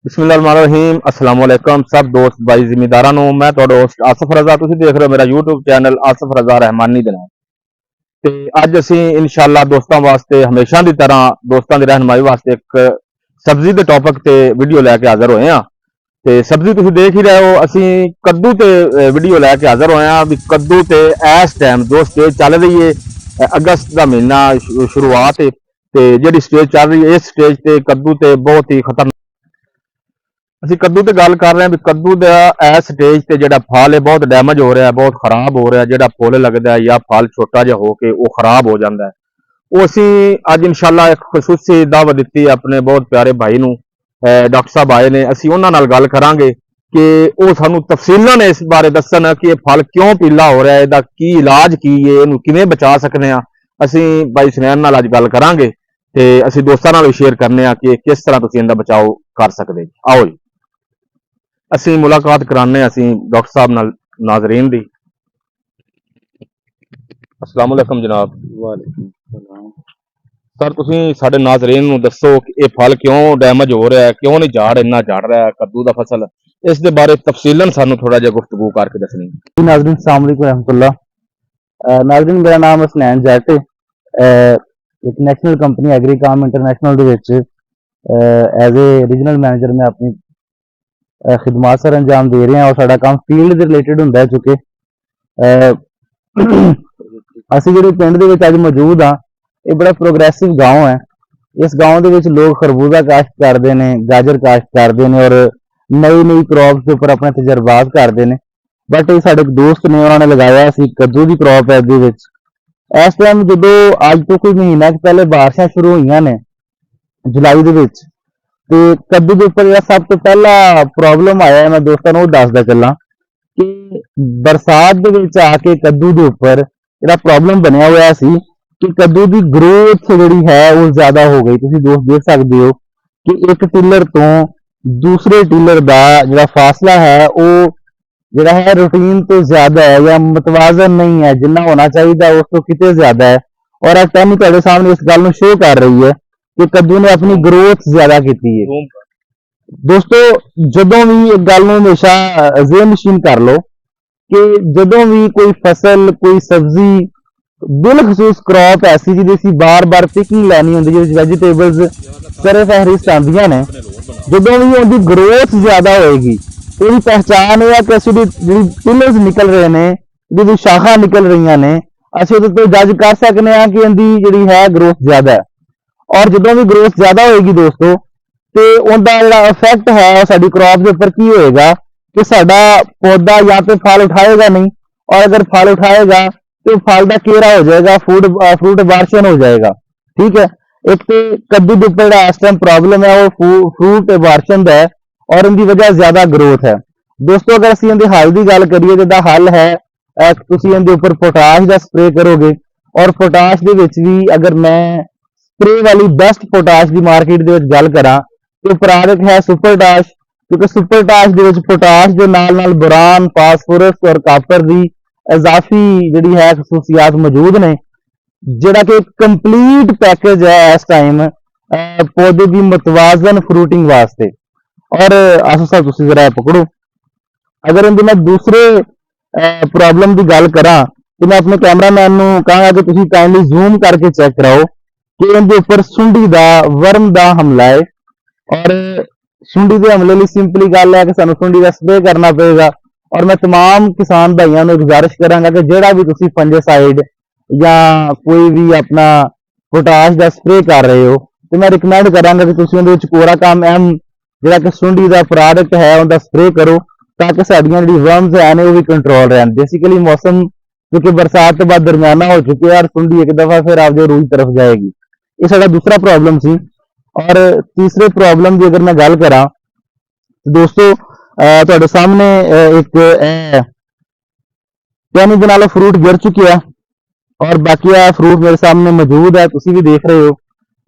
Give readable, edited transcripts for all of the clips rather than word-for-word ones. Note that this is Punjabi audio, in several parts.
बिस्मिल्लाहिर्रहमानिर्रहीम अस्सलाम वालेकुम सब दोस्त भाई जिम्मेदारां ਨੂੰ ਮੈਂ ਤੁਹਾਡਾ ਹੋਸਟ ਆਸਫ ਰਜ਼ਾ ਤੁਸੀਂ ਦੇਖ ਰਹੇ ਹੋ ਮੇਰਾ YouTube ਚੈਨਲ ਆਸਫ ਰਜ਼ਾ ਰਹਿਮਾਨੀ ਦੇ ਨਾਲ ਤੇ ਅੱਜ ਅਸੀਂ ਇਨਸ਼ਾਅੱਲਾ ਦੋਸਤਾਂ ਵਾਸਤੇ ਹਮੇਸ਼ਾ ਦੀ ਤਰ੍ਹਾਂ ਦੋਸਤਾਂ ਦੀ ਰਹਿਨਮਾਈ ਵਾਸਤੇ ਇੱਕ ਸਬਜ਼ੀ ਦੇ ਟੌਪਿਕ ਤੇ ਵੀਡੀਓ ਲੈ ਕੇ ਹਾਜ਼ਰ ਹੋਏ ਹਾਂ ਤੇ ਸਬਜ਼ੀ ਤੁਸੀਂ ਦੇਖ ਹੀ ਰਹੇ ਹੋ ਅਸੀਂ ਕੱਦੂ ਤੇ ਵੀਡੀਓ ਲੈ ਕੇ ਹਾਜ਼ਰ ਹੋਏ ਹਾਂ ਵੀ ਕੱਦੂ ਤੇ ਇਸ ਟਾਈਮ ਜੋ ਸਟੇਜ ਚੱਲ ਰਹੀ ਹੈ ਅਗਸਤ ਦਾ ਮਹੀਨਾ ਸ਼ੁਰੂਆਤ ਹੈ ਤੇ ਜਿਹੜੀ ਸਟੇਜ ਚੱਲ ਰਹੀ ਹੈ ਇਸ ਸਟੇਜ ਤੇ ਕੱਦੂ ਤੇ ਬਹੁਤ ਹੀ ਖਤਰਨਾਕ ਅਸੀਂ ਕੱਦੂ ਤੇ ਗੱਲ ਕਰ ਰਹੇ ਹਾਂ ਵੀ ਕੱਦੂ ਦਾ ਇਸ ਸਟੇਜ ਤੇ ਜਿਹੜਾ ਫਲ ਹੈ ਬਹੁਤ ਡੈਮੇਜ ਹੋ ਰਿਹਾ ਬਹੁਤ ਖਰਾਬ ਹੋ ਰਿਹਾ ਜਿਹੜਾ ਫੁੱਲ ਲੱਗਦਾ ਜਾਂ ਫਲ ਛੋਟਾ ਜਿਹਾ ਹੋ ਕੇ ਉਹ ਖਰਾਬ ਹੋ ਜਾਂਦਾ ਹੈ ਉਹ ਅਸੀਂ ਅੱਜ ਇਨਸ਼ਾਅੱਲਾ ਇੱਕ ਖਸੂਸੀ ਦਾਵਤ ਦਿੱਤੀ ਆਪਣੇ ਬਹੁਤ ਪਿਆਰੇ ਭਾਈ ਨੂੰ ਡਾਕਟਰ ਸਾਹਿਬ ਆਏ ਨੇ ਅਸੀਂ ਉਹਨਾਂ ਨਾਲ ਗੱਲ ਕਰਾਂਗੇ ਕਿ ਉਹ ਸਾਨੂੰ ਤਫਸੀਲਾਂ ਨੇ ਇਸ ਬਾਰੇ ਦੱਸਣ ਕਿ ਇਹ ਫਲ ਕਿਉਂ ਪੀਲਾ ਹੋ ਰਿਹਾ ਇਹਦਾ ਕੀ ਇਲਾਜ ਕੀ ਹੈ ਇਹਨੂੰ ਕਿਵੇਂ ਬਚਾ ਸਕਦੇ ਆ ਅਸੀਂ ਭਾਈ ਸੁਨੈਨ ਨਾਲ ਅੱਜ ਗੱਲ ਕਰਾਂਗੇ ਤੇ ਅਸੀਂ ਦੋਸਤਾਂ ਨਾਲ ਵੀ ਸ਼ੇਅਰ ਕਰਨੇ ਆ ਕਿ ਕਿਸ ਤਰ੍ਹਾਂ ਤੁਸੀਂ ਇਹਦਾ ਬਚਾਓ ਕਰ ਸਕਦੇ ਆਓ ਜੀ ਅਸੀਂ ਮੁਲਾਕਾਤ ਕਰਾਣੇ ਅਸੀਂ ਡਾਕਟਰ ਸਾਹਿਬ ਨਾਲ ਨਾਜ਼ਰੀਨ ਦੀ अस्सलाम वालेकुम जनाब सर ਤੁਸੀਂ ਸਾਡੇ ਨਾਜ਼ਰੀਨ ਨੂੰ ਦੱਸੋ ਕਿ ਇਹ ਫਲ ਕਿਉਂ ਡੈਮੇਜ ਹੋ ਰਿਹਾ ਹੈ ਕਿਉਂ ਨਹੀਂ ਝਾੜ ਇੰਨਾ ਝੜ ਰਿਹਾ ਹੈ ਕੱਦੂ ਦਾ ਫਸਲ ਇਸ ਦੇ ਬਾਰੇ ਤਫਸੀਲਨ ਸਾਨੂੰ ਥੋੜਾ ਜਿਹਾ ਗੁਫ਼ਤਗੂ ਕਰਕੇ ਦੱਸਣੀ नाजरीन अस्सलाम वालेकुम रहमतुल्लाह नाजरीन मेरा नाम हसनैन जट एक नेशनल कंपनी एग्रीकाम इंटरनेशनल ਦੇ ਵਿੱਚ ਐਜ਼ ਏ ਰੀਜਨਲ ਮੈਨੇਜਰ ਮੈਂ ਆਪਣੀ ਖਿਦਮਤ ਸਰ ਅੰਜਾਮ ਦੇ ਰਹੇ ਹਾਂ ਔਰ ਸਾਡਾ ਕੰਮ ਫੀਲਡ ਦੇ ਰਿਲੇਟਡ ਹੁੰਦਾ ਹੈ ਚੁੱਕੇ ਅਸੀਂ ਜਿਹੜੇ ਪਿੰਡ ਦੇ ਵਿੱਚ ਅੱਜ ਮੌਜੂਦ ਆ ਇਹ ਬੜਾ ਪ੍ਰੋਗਰੈਸਿਵ گاؤں ਹੈ ਇਸ گاؤں ਦੇ ਵਿੱਚ ਲੋਕ ਖਰਬੂਜ਼ਾ ਕਾਸ਼ਤ ਕਰਦੇ ਨੇ ਗਾਜਰ ਕਾਸ਼ਤ ਕਰਦੇ ਨੇ ਔਰ ਨਈ ਕ੍ਰੌਪਸ ਦੇ ਉੱਪਰ ਆਪਣੇ ਤਜਰਬਾਤ ਕਰਦੇ ਨੇ ਬਟ ਇਹ ਸਾਡੇ ਦੋਸਤ ਨੇ ਉਹਨਾਂ ਨੇ ਲਗਾਇਆ ਸੀ ਕੱਦੂ ਦੀ ਕ੍ਰੌਪ ਹੈ ਦੇ ਵਿੱਚ ਇਸ ਟਾਈਮ ਜਦੋਂ ਅੱਜ ਤੋਂ ਕੋਈ ਮਹੀਨਾ ਪਹਿਲੇ ਬਾਰਿਸ਼ਾਂ ਸ਼ੁਰੂ ਹੋਈਆਂ ਨੇ ਜੁਲਾਈ ਦੇ ਵਿੱਚ ਤੇ ਕੱਦੂ ਦੇ ਉੱਪਰ ਜਿਹੜਾ ਸਭ ਤੋਂ ਪਹਿਲਾ ਪ੍ਰੋਬਲਮ ਆਇਆ ਮੈਂ ਦੋਸਤਾਂ ਨੂੰ ਉਹ ਦੱਸਦਾ ਚੱਲਾਂ ਕਿ ਬਰਸਾਤ ਦੇ ਵਿੱਚ ਆ ਕੇ ਕੱਦੂ ਦੇ ਉੱਪਰ ਜਿਹੜਾ ਪ੍ਰੋਬਲਮ ਬਣਿਆ ਹੋਇਆ ਸੀ ਕਿ ਕੱਦੂ ਦੀ ਗਰੋਥ ਜਿਹੜੀ ਹੈ ਉਹ ਜ਼ਿਆਦਾ ਹੋ ਗਈ ਤੁਸੀਂ ਦੋਸਤ ਦੇਖ ਸਕਦੇ ਹੋ ਕਿ ਇੱਕ ਟਿਲਰ ਤੋਂ ਦੂਸਰੇ ਟਿਲਰ ਦਾ ਜਿਹੜਾ ਫਾਸਲਾ ਹੈ ਉਹ ਜਿਹੜਾ ਹੈ ਰੂਟੀਨ ਤੋਂ ਜ਼ਿਆਦਾ ਹੈ ਜਾਂ ਮਤਵਾਜ਼ਨ ਨਹੀਂ ਹੈ ਜਿੰਨਾ ਹੋਣਾ ਚਾਹੀਦਾ ਉਸ ਤੋਂ ਕਿਤੇ ਜ਼ਿਆਦਾ ਹੈ ਔਰ ਇਹ ਟੈਨ ਤੁਹਾਡੇ ਸਾਹਮਣੇ ਇਸ ਗੱਲ ਨੂੰ ਸ਼ੋ ਕਰ ਰਹੀ ਹੈ ਕਿ ਕੱਦੂ ਨੇ ਆਪਣੀ ਗਰੋਥ ਜ਼ਿਆਦਾ ਕੀਤੀ ਹੈ ਦੋਸਤੋ ਜਦੋਂ ਵੀ ਇੱਕ ਗੱਲ ਨੂੰ ਹਮੇਸ਼ਾ ਜ਼ੇਨ ਨਸ਼ੀਨ ਕਰ ਲਓ ਕਿ ਜਦੋਂ ਵੀ ਕੋਈ ਫਸਲ ਕੋਈ ਸਬਜ਼ੀ ਬਿਲਖਸੂਸ ਕ੍ਰੌਪ ਐਸੀ ਜਿਹਦੀ ਅਸੀਂ ਬਾਰ-ਬਾਰ ਪਿਕਿੰਗ ਲੈਣੀ ਹੁੰਦੀ ਜਿਹਦੇ ਵਿੱਚ ਵੈਜੀਟੇਬਲਸ ਸਾਰੇ ਫਹਿਰਿਸਤ ਆਉਂਦੀਆਂ ਨੇ ਜਦੋਂ ਵੀ ਉਹਦੀ ਗਰੋਥ ਜ਼ਿਆਦਾ ਹੋਏਗੀ ਉਹਦੀ ਪਹਿਚਾਣ ਇਹ ਹੈ ਕਿ ਅਸੀਂ ਜਿਹੜੀ ਪਿਲਰਸ ਨਿਕਲ ਰਹੇ ਨੇ ਜਿਹਦੀ ਸ਼ਾਖਾ ਨਿਕਲ ਰਹੀਆਂ ਨੇ ਅਸੀਂ ਉਹਦੇ ਤੋਂ ਜੱਜ ਕਰ ਸਕਦੇ ਹਾਂ ਕਿ ਇਹਦੀ ਜਿਹੜੀ ਹੈ ਗਰੋਥ ਜ਼ਿਆਦਾ ਹੈ ਔਰ ਜਦੋਂ ਵੀ ਗਰੋਥ ਜ਼ਿਆਦਾ ਹੋਏਗੀ ਦੋਸਤੋ ਤੇ ਉਹਦਾ ਜਿਹੜਾ ਇਫੈਕਟ ਹੈ ਸਾਡੀ ਕ੍ਰੌਪ ਦੇ ਉੱਪਰ ਕੀ ਹੋਏਗਾ ਕਿ ਸਾਡਾ ਪੌਦਾ ਜਾਂ ਤੇ ਫਲ ਉਠਾਏਗਾ ਨਹੀਂ ਔਰ ਅਗਰ ਫਲ ਉਠਾਏਗਾ तो फल का घेरा हो जाएगा फ्रूट एबार्शन हो जाएगा ठीक है एक तो कद्दू के ऊपर इस टाइम प्रॉब्लम है वो फ्रूट एबार्शन का है और इनकी वजह ज्यादा ग्रोथ है दोस्तों अगर असं इनके हल की गल करिए तो हल है तुम इनके ऊपर पोटाश का स्प्रे करोगे और पोटाश के भी अगर मैं स्प्रे वाली बेस्ट पोटाश की मार्केट के गल करा तो प्रोडक्ट है सुपरटाश क्योंकि सुपरटाश के पोटाश के नाल बोरान फास्फोरस और कापर की इजाफी जिहड़ी है खसूसियात मौजूद ने जिहड़ा कि कंप्लीट पैकेज है इस टाइम पौधे की मतवाजन फ्रूटिंग वास्ते और आसो साहब तुसीं जरा पकड़ो अगर इनकी मैं दूसरे प्रॉब्लम की गल करा तो मैं अपने कैमरामैन को कहांगा कि तुसीं काइंडली जूम करके चेक कराओ कि इनके उपर सुंडी का वर्म का हमला है और सुंडी के हमले लिए सिंपली गल है कि सानूं सुंडी का स्प्रे करना पेगा और मैं तमाम किसान भाइयों को गुजारिश करांगा कि जेड़ा भी तुसी फंजीसाइड या कोई भी अपना पोटाश का स्प्रे कर रहे हो तो मैं रिकमेंड करांगा कि तुसी उहदे विच कोरा काम एम जेड़ा कि सुंडी का प्रोडक्ट है उनका स्प्रे करो ताकि साडियां जिहड़ी वर्म्स है वो भी कंट्रोल रहन बेसिकली मौसम क्योंकि बरसात के बाद दरमियाना हो चुके और सुंडी एक दफा फिर आप जो रूई तरफ जाएगी ये साडा दूसरा प्रॉब्लम सी और तीसरे प्रॉब्लम की अगर मैं गल करा दोस्तों ਤੁਹਾਡੇ ਸਾਹਮਣੇ ਇੱਕ ਟੈਨੀ ਦੇ ਨਾਲੋਂ ਫਰੂਟ ਗਿਰ ਚੁੱਕਿਆ ਔਰ ਬਾਕੀ ਆ ਫਰੂਟ ਮੇਰੇ ਸਾਹਮਣੇ ਮੌਜੂਦ ਹੈ ਤੁਸੀਂ ਵੀ ਦੇਖ ਰਹੇ ਹੋ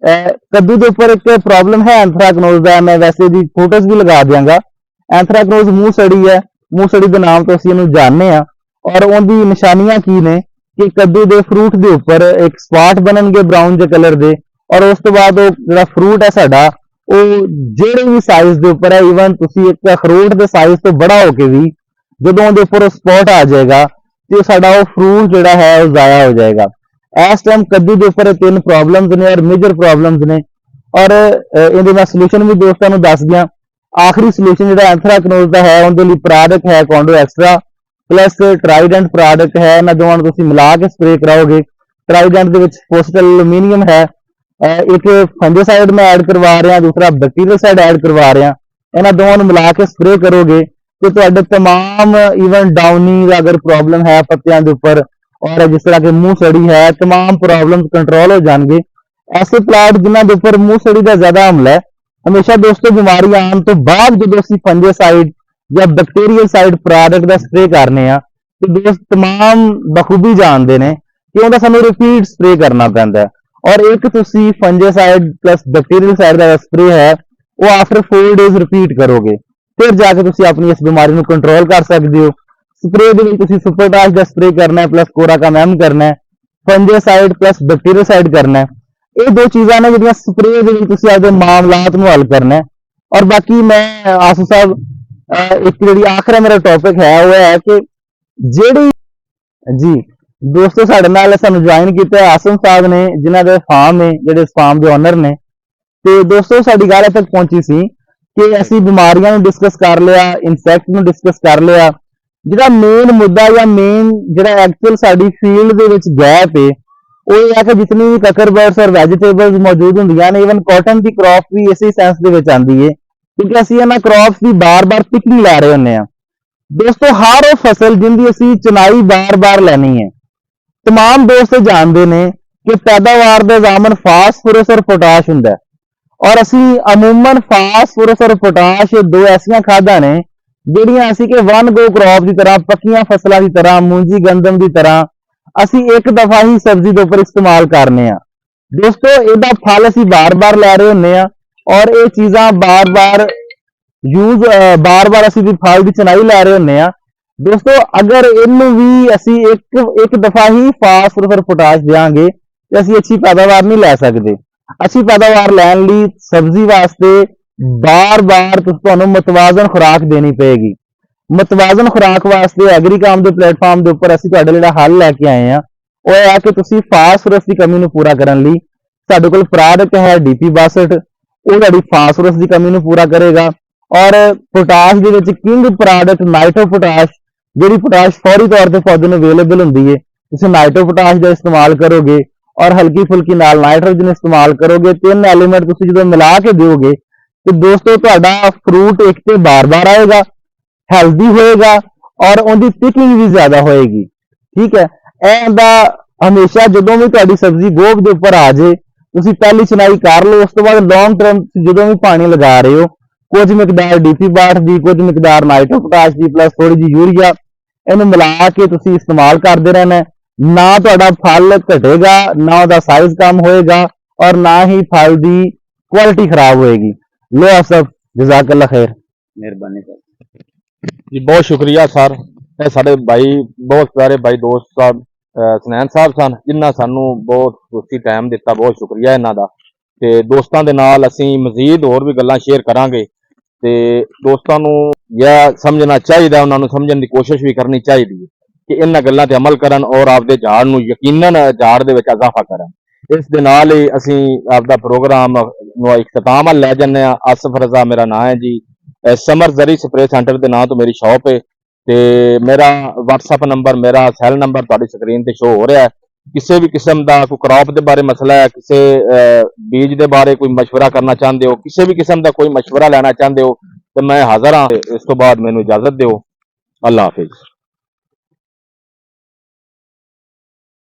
ਕੱਦੂ ਦੇ ਉੱਪਰ ਇੱਕ ਪ੍ਰੋਬਲਮ ਹੈ ਐਂਥ੍ਰੈਕਨੋਜ਼ ਦਾ ਮੈਂ ਵੈਸੇ ਦੀ ਫੋਟੋਜ਼ ਵੀ ਲਗਾ ਦਿਆਂਗਾ ਐਂਥ੍ਰੈਕਨੋਜ਼ ਮੂੰਹ ਸੜੀ ਹੈ ਮੂੰਹ ਸੜੀ ਦੇ ਨਾਮ ਤੋਂ ਅਸੀਂ ਇਹਨੂੰ ਜਾਣਦੇ ਆ ਔਰ ਉਹਦੀ ਨਿਸ਼ਾਨੀਆਂ ਕੀ ਨੇ ਕਿ ਕੱਦੂ ਦੇ ਫਰੂਟ ਦੇ ਉੱਪਰ ਇੱਕ ਸਪਾਟ ਬਣਨਗੇ ਬਰਾਊਨ ਜਿਹੇ ਕਲਰ ਦੇ ਔਰ ਉਸ ਤੋਂ ਬਾਅਦ ਉਹ ਜਿਹੜਾ ਫਰੂਟ ਹੈ ਸਾਡਾ ਉਹ ਜਿਹੜੇ ਵੀ ਸਾਈਜ਼ ਦੇ ਉੱਪਰ ਹੈ, ਈਵਨ ਤੁਸੀਂ ਇੱਕ ਅਖਰੋਟ ਦੇ ਸਾਈਜ਼ ਤੋਂ ਬੜਾ ਹੋ ਕੇ ਵੀ ਜਦੋਂ ਉਹਦੇ ਉੱਪਰ ਸਪੌਟ ਆ ਜਾਏਗਾ ਤੇ ਸਾਡਾ ਉਹ ਫਰੂਟ ਜਿਹੜਾ ਹੈ ਉਹ ਜ਼ਾਇਆ ਹੋ ਜਾਏਗਾ। ਇਸ ਟਾਈਮ ਕੱਦੂ ਦੇ ਉੱਪਰ ਇਹ ਤਿੰਨ ਪ੍ਰੋਬਲਮਸ ਨੇ ਔਰ ਮੇਜਰ ਪ੍ਰੋਬਲਮਸ ਨੇ, ਔਰ ਇਹਦੇ ਮੈਂ ਸੋਲੂਸ਼ਨ ਵੀ ਦੋਸਤਾਂ ਨੂੰ ਦੱਸ ਦਿਆਂ। ਆਖਰੀ ਸੋਲੂਸ਼ਨ ਜਿਹੜਾ ਐਂਥਰਾਕਨੋਜ਼ ਦਾ ਹੈ ਉਹਦੇ ਲਈ ਪ੍ਰੋਡਕਟ ਹੈ ਕੋਂਡੋ ਐਕਸਟਰਾ ਪਲੱਸ ਟਰਾਈਡੈਂਟ ਪ੍ਰੋਡਕਟ ਹੈ। ਇਹਨਾਂ ਦੋਵਾਂ ਨੂੰ ਤੁਸੀਂ ਮਿਲਾ ਕੇ ਸਪਰੇਅ ਕਰਾਓਗੇ। ਟਰਾਈਡੈਂਟ ਦੇ ਵਿੱਚ ਫੋਸਟਲ ਐਲੂਮੀਨੀਅਮ ਹੈ, ਇੱਕ ਫੰਜੀਸਾਈਡ ਮੈਂ ਐਡ ਕਰਵਾ ਰਿਹਾ, ਦੂਸਰਾ ਬੈਕਟੀਰੀਆਸਾਈਡ ਐਡ ਕਰਵਾ ਰਿਹਾ। ਇਹਨਾਂ ਦੋਵਾਂ ਨੂੰ ਮਿਲਾ ਕੇ ਸਪਰੇਅ ਕਰੋਗੇ ਤੇ ਤੁਹਾਡੇ तमाम ਈਵਨ ਡਾਊਨੀ ਦਾ ਅਗਰ ਪ੍ਰੋਬਲਮ ਹੈ ਪੱਤਿਆਂ ਦੇ ਉੱਪਰ ਔਰ ਜਿਸ ਤਰ੍ਹਾਂ ਕਿ ਮੂੰਹ ਸੜੀ ਹੈ, तमाम ਪ੍ਰੋਬਲਮਸ ਕੰਟਰੋਲ ਹੋ ਜਾਣਗੇ। ਐਸੇ ਪਲਾਂਟ ਜਿਨ੍ਹਾਂ ਦੇ ਉੱਪਰ ਮੂੰਹ ਸੜੀ ਦਾ ਜ਼ਿਆਦਾ ਹਮਲਾ ਹੈ, ਹਮੇਸ਼ਾ ਦੋਸਤੋ ਬਿਮਾਰੀ ਆਉਣ ਤੋਂ ਬਾਅਦ ਜਦੋਂ ਅਸੀਂ ਫੰਜੀਸਾਈਡ ਜਾਂ ਬੈਕਟੀਰੀਆਸਾਈਡ ਪ੍ਰੋਡਕਟ ਦਾ ਸਪਰੇਅ ਕਰਨੇ ਆ ਤੇ ਦੋਸਤ तमाम ਬਖੂਬੀ ਜਾਣਦੇ ਨੇ ਕਿ ਉਹਦਾ ਸਾਨੂੰ ਰਿਪੀਟ ਸਪਰੇਅ ਕਰਨਾ ਪੈਂਦਾ ਹੈ। ਔਰ ਇੱਕ ਤੁਸੀਂ ਫੰਜੀਸਾਈਡ ਪਲੱਸ ਬੈਕਟੀਰੀਆਸਾਈਡ ਦਾ ਸਪਰੇਅ ਹੈ ਉਹ ਆਫਟਰ 4 ਡੇਜ਼ ਰਿਪੀਟ ਕਰੋਗੇ, ਫਿਰ ਜਾ ਕੇ ਤੁਸੀਂ ਆਪਣੀ ਇਸ ਬਿਮਾਰੀ ਨੂੰ ਕੰਟਰੋਲ ਕਰ ਸਕਦੇ ਹੋ। ਸਪਰੇਅ ਦੇ ਵਿੱਚ ਤੁਸੀਂ ਸੁਪਰਟਾਸ਼ ਦਾ ਸਪਰੇਅ ਕਰਨਾ ਹੈ ਪਲੱਸ ਕੋਰਾਕਾਮੈਮ ਕਰਨਾ ਹੈ, ਫੰਜੀਸਾਈਡ ਪਲੱਸ ਬੈਕਟੀਰੀਆਸਾਈਡ ਕਰਨਾ ਹੈ। ਇਹ ਦੋ ਚੀਜ਼ਾਂ ਨੇ ਜਿਹੜੀਆਂ ਸਪਰੇਅ ਦੇ ਵਿੱਚ ਤੁਸੀਂ ਆਪਦੇ ਮਾਮਲਾਤ ਨੂੰ ਹੱਲ ਕਰਨਾ ਹੈ। ਔਰ ਬਾਕੀ ਮੈਂ ਆਸੂ ਸਾਹਿਬ ਇੱਕ ਜਿਹੜੀ ਆਖਰੀ ਮੇਰਾ ਟੌਪਿਕ ਹੈ ਉਹ ਹੈ ਕਿ ਜਿਹੜੀ ਜੀ ਦੋਸਤੋ ਸਾਡੇ ਨਾਲ ਸਾਨੂੰ ਜੁਆਇਨ ਕੀਤਾ ਆਸਮ ਸਾਹਿਬ ਨੇ ਜਿਨ੍ਹਾਂ ਦੇ ਫਾਰਮ ਨੇ, ਜਿਹੜੇ ਫਾਰਮ ਦੇ ਓਨਰ ਨੇ। ਤੇ ਦੋਸਤੋ ਸਾਡੀ ਗੱਲ ਇੱਥੇ ਤੱਕ ਪਹੁੰਚੀ ਸੀ ਕਿ ਅਸੀਂ ਬਿਮਾਰੀਆਂ ਨੂੰ ਡਿਸਕਸ ਕਰ ਲਿਆ, ਇਨਸੈਕਟ ਨੂੰ ਡਿਸਕਸ ਕਰ ਲਿਆ। ਜਿਹੜਾ ਮੇਨ ਮੁੱਦਾ ਜਾਂ ਮੇਨ ਜਿਹੜਾ ਐਕਚੁਅਲ ਸਾਡੀ ਫੀਲਡ ਦੇ ਵਿੱਚ ਗੈਪ ਹੈ ਉਹ ਇਹ ਹੈ ਕਿ ਜਿਤਨੀ ਵੀ ਕਕਰਬਰਡਸ ਔਰ ਵੈਜੀਟੇਬਲਸ ਮੌਜੂਦ ਹੁੰਦੀਆਂ ਨੇ, ਈਵਨ ਕਾਟਨ ਦੀ ਕ੍ਰੌਪ ਵੀ ਇਸੇ ਸੈਂਸ ਦੇ ਵਿੱਚ ਆਉਂਦੀ ਹੈ ਕਿਉਂਕਿ ਅਸੀਂ ਇਹਨਾਂ ਕ੍ਰੌਪਸ ਦੀ ਬਾਰ-ਬਾਰ ਪਿਕਿੰਗ ਲੈ ਰਹੇ ਹੁੰਦੇ ਆ। ਦੋਸਤੋ ਹਰ ਉਹ ਫਸਲ ਜਿੰਦੀ ਅਸੀਂ ਚੁਨਾਈ ਬਾਰ-ਬਾਰ ਲੈਣੀ ਹੈ। तमाम ਦੋਸਤ ਜਾਣਦੇ ਨੇ ਕਿ ਪੈਦਾਵਾਰ ਦਾ ਜ਼ਾਮਨ ਫਾਸਫੋਰਸ ਔਰ ਪੋਟਾਸ਼ ਹੁੰਦਾ ਹੈ ਔਰ ਅਸੀਂ ਅਮੂਮਨ ਫਾਸਫੋਰਸ ਔਰ ਪੋਟਾਸ਼ ਦੋ ਐਸੀਆਂ ਖਾਦਾਂ ਨੇ ਜਿਹੜੀਆਂ ਅਸੀਂ ਕਿ ਵਨ ਗੋ ਕ੍ਰੌਪ ਦੀ ਤਰ੍ਹਾਂ, ਪੱਕੀਆਂ ਫਸਲਾਂ ਦੀ ਤਰ੍ਹਾਂ, ਮੂੰਜੀ ਗੰਦਮ ਦੀ ਤਰ੍ਹਾਂ ਅਸੀਂ ਇੱਕ ਦਫਾ ਹੀ ਸਬਜ਼ੀ ਦੇ ਉੱਪਰ ਇਸਤੇਮਾਲ ਕਰਨੇ ਆ। ਦੋਸਤੋ ਇਹਦਾ ਫਲ ਅਸੀਂ ਬਾਰ-ਬਾਰ ਲੈ ਰਹੇ ਹੁੰਨੇ ਆ ਔਰ ਇਹ ਚੀਜ਼ਾਂ ਬਾਰ-ਬਾਰ ਬਾਰ-ਬਾਰ ਅਸੀਂ ਵੀ ਫਲ ਦੀ ਚਨਾਈ ਲੈ ਰਹੇ ਹੁੰਨੇ ਆ। ਦੋਸਤੋ ਅਗਰ ਇਹਨੂੰ ਵੀ ਅਸੀਂ ਇੱਕ ਦਫਾ ਹੀ ਫਾਸਫੋਰਸ ਔਰ ਪੋਟਾਸ਼ ਦੇਵਾਂਗੇ ਤੇ ਅਸੀਂ ਅੱਛੀ ਪੈਦਾਵਾਰ ਨਹੀਂ ਲੈ ਸਕਦੇ। ਅੱਛੀ ਪੈਦਾਵਾਰ ਲੈਣ ਲਈ ਸਬਜ਼ੀ ਵਾਸਤੇ ਬਾਰ-ਬਾਰ ਤੁਹਾਨੂੰ ਮਤਵਾਜ਼ਨ ਖੁਰਾਕ ਦੇਣੀ ਪਏਗੀ। ਮਤਵਾਜ਼ਨ ਖੁਰਾਕ ਵਾਸਤੇ ਐਗਰੀਕਾਮ ਦੇ ਪਲੇਟਫਾਰਮ ਦੇ ਉੱਪਰ ਅਸੀਂ ਤੁਹਾਡੇ ਜਿਹੜਾ ਹੱਲ ਲੈ ਕੇ ਆਏ ਆ ਉਹ ਇਹ ਹੈ ਕਿ ਤੁਸੀਂ ਫਾਸਫੋਰਸ ਦੀ ਕਮੀ ਨੂੰ ਪੂਰਾ ਕਰਨ ਲਈ ਸਾਡੇ ਕੋਲ ਪ੍ਰੋਡਕਟ ਹੈ DP 62। ਉਹ ਤੁਹਾਡੀ ਫਾਸਫੋਰਸ ਦੀ ਕਮੀ ਨੂੰ ਪੂਰਾ ਕਰੇਗਾ। ਔਰ ਪੋਟਾਸ਼ ਦੇ ਵਿੱਚ ਕਿੰਗ ਪ੍ਰੋਡਕਟ ਨਾਈਟ੍ਰੋ ਪੋਟਾਸ਼, ਜਿਹੜੀ ਪੋਟਾਸ਼ ਫੌਰੀ ਤੌਰ ਤੇ ਪੌਦੇ ਨੂੰ ਅਵੇਲੇਬਲ ਹੁੰਦੀ ਹੈ, ਤੁਸੀਂ ਨਾਈਟ੍ਰੋ ਪੋਟਾਸ਼ ਦਾ ਇਸਤੇਮਾਲ ਕਰੋਗੇ ਔਰ ਹਲਕੀ ਫੁਲਕੀ ਨਾਲ ਨਾਈਟ੍ਰੋਜਨ ਇਸਤੇਮਾਲ ਕਰੋਗੇ। ਤਿੰਨ ਐਲੀਮੈਂਟ ਤੁਸੀਂ ਜਦੋਂ ਮਿਲਾ ਕੇ ਦਿਓਗੇ ਤੇ ਦੋਸਤੋ ਤੁਹਾਡਾ ਫਰੂਟ ਇੱਕ ਤੇ ਬਾਰ-ਬਾਰ ਆਏਗਾ, ਹੈਲਦੀ ਹੋਏਗਾ ਔਰ ਉਹਦੀ ਪਿਕਿੰਗ ਵੀ ਜ਼ਿਆਦਾ ਹੋਏਗੀ। ਠੀਕ ਹੈ, ਇਹ ਦਾ ਹਮੇਸ਼ਾ ਜਦੋਂ ਵੀ ਤੁਹਾਡੀ ਸਬਜ਼ੀ ਗੋਭ ਦੇ ਉੱਪਰ ਆ ਜੇ ਤੁਸੀਂ ਪਹਿਲੀ ਚਨਾਈ ਕਰ ਲਓ, ਉਸ ਤੋਂ ਬਾਅਦ ਲੌਂਗ ਟਰਮ ਜਦੋਂ ਵੀ ਪਾਣੀ ਲਗਾ ਰਹੇ ਹੋ ਕੁਝ ਮਿਕਦਾਰ DP 62 ਦੀ, ਕੁਝ ਮਿਕਦਾਰ ਨਾਈਟ੍ਰੋ ਪੋਟਾਸ਼ ਦੀ ਪਲੱਸ ਥੋੜੀ ਜਿਹੀ ਯੂਰੀਆ, ਇਹਨੂੰ ਮਿਲਾ ਕੇ ਤੁਸੀਂ ਇਸਤੇਮਾਲ ਕਰਦੇ ਰਹਿਣਾ। ਨਾ ਤੁਹਾਡਾ ਫਲ ਘਟੇਗਾ, ਨਾ ਉਹਦਾ ਸਾਈਜ਼ ਕਮ ਹੋਏਗਾ ਔਰ ਨਾ ਹੀ ਫਲ ਦੀ ਕੁਆਲਿਟੀ ਖਰਾਬ ਹੋਏਗੀ। लो आप सब जज़ाकल्लाह खैर, ਮਿਹਰਬਾਨੀ ਸਰ ਜੀ ਬਹੁਤ ਸ਼ੁਕਰੀਆ ਸਰ। ਇਹ ਸਾਡੇ ਭਾਈ ਬਹੁਤ ਪਿਆਰੇ ਭਾਈ ਦੋਸਤ ਸਾਹਿਬ ਸੁਨੈਨ ਸਾਹਿਬ ਸਨ ਜਿਨ੍ਹਾਂ ਸਾਨੂੰ ਬਹੁਤ ਤੁਸੀਂ ਟਾਈਮ ਦਿੱਤਾ, ਬਹੁਤ ਸ਼ੁਕਰੀਆ ਇਹਨਾਂ ਦਾ। ਤੇ ਦੋਸਤਾਂ ਦੇ ਨਾਲ ਅਸੀਂ ਮਜ਼ੀਦ ਹੋਰ ਵੀ ਗੱਲਾਂ ਸ਼ੇਅਰ ਕਰਾਂਗੇ ਤੇ ਦੋਸਤਾਂ ਨੂੰ ਇਹ ਸਮਝਣਾ ਚਾਹੀਦਾ, ਉਹਨਾਂ ਨੂੰ ਸਮਝਣ ਦੀ ਕੋਸ਼ਿਸ਼ ਵੀ ਕਰਨੀ ਚਾਹੀਦੀ ਹੈ ਕਿ ਇਹਨਾਂ ਗੱਲਾਂ ਤੇ ਅਮਲ ਕਰਨ ਔਰ ਆਪਦੇ ਝਾੜ ਨੂੰ ਯਕੀਨਨ ਝਾੜ ਦੇ ਵਿੱਚ ਇਜ਼ਾਫਾ ਕਰਨ। ਇਸ ਦੇ ਨਾਲ ਹੀ ਅਸੀਂ ਆਪਦਾ ਪ੍ਰੋਗਰਾਮ ਨੂੰ ਇਖਤਤਾਮ ਵੱਲ ਲੈ ਜਾਂਦੇ ਹਾਂ। ਆਸਫ ਰਜ਼ਾ ਮੇਰਾ ਨਾਮ ਹੈ ਜੀ। ਸਮਰ ਜ਼ਰੀ ਸਪਰੇ ਸੈਂਟਰ ਦੇ ਨਾਂ ਤੋਂ ਮੇਰੀ ਸ਼ਾਪ ਹੈ ਤੇ ਮੇਰਾ WhatsApp ਨੰਬਰ, ਮੇਰਾ ਸੈੱਲ ਨੰਬਰ ਤੁਹਾਡੀ ਸਕਰੀਨ ਤੇ ਸ਼ੋ ਹੋ ਰਿਹਾ ਹੈ। ਕਿਸੇ ਵੀ ਕਿਸਮ ਦਾ ਕੋਈ ਕ੍ਰੌਪ ਦੇ ਬਾਰੇ ਮਸਲਾ ਹੈ, ਕਿਸੇ ਬੀਜ ਦੇ ਬਾਰੇ ਕੋਈ ਮਸ਼ਵਰਾ ਕਰਨਾ ਚਾਹੁੰਦੇ ਹੋ, ਕਿਸੇ ਵੀ ਕਿਸਮ ਦਾ ਕੋਈ ਮਸ਼ਵਰਾ ਲੈਣਾ ਚਾਹੁੰਦੇ ਹੋ ਤੇ ਮੈਂ ਹਾਜ਼ਰ ਹਾਂ। ਇਸ ਤੋਂ ਬਾਅਦ ਮੈਨੂੰ ਇਜਾਜ਼ਤ ਦਿਓ। ਅੱਲਾਹ ਹਾਫਿਜ਼।